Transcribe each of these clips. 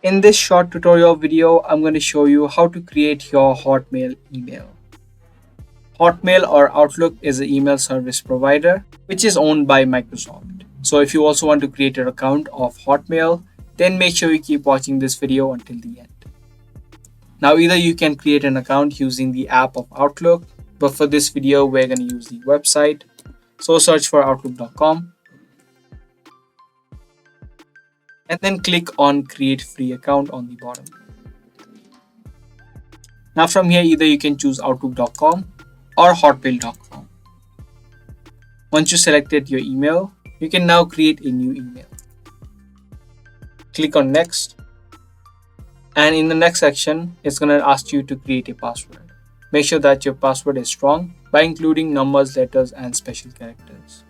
In this short tutorial video, I'm going to show you how to create your Hotmail email. Hotmail or Outlook is an email service provider which is owned by Microsoft. So if you also want to create an account of Hotmail, then make sure you keep watching this video until the end. Now either you can create an account using the app of Outlook, but for this video we're going to use the website. So search for outlook.com and then click on create free account on the bottom. Now from here either you can choose outlook.com or hotmail.com. Once you selected your email, you can now create a new email. Click on next, and in the next section it's going to ask you to create a password. Make sure that your password is strong by including numbers, letters and special characters.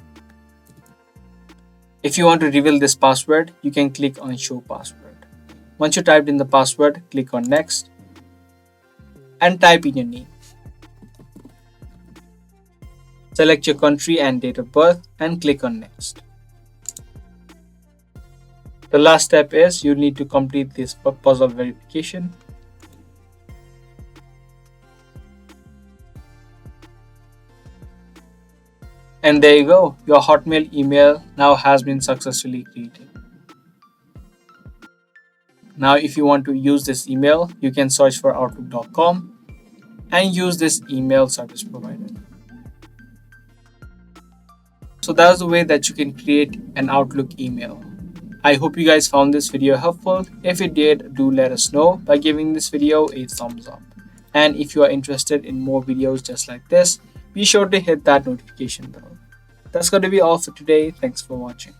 If you want to reveal this password, you can click on show password. Once you typed in the password, click on next and type in your name. Select your country and date of birth and click on next. The last step is you need to complete this puzzle verification. And there you go, your Hotmail email now has been successfully created. Now if you want to use this email, you can search for outlook.com and use this email service provider. So that's the way that you can create an Outlook email. I hope you guys found this video helpful. If you did, do let us know by giving this video a thumbs up. And if you are interested in more videos just like this, be sure to hit that notification bell. That's going to be all for today. Thanks for watching.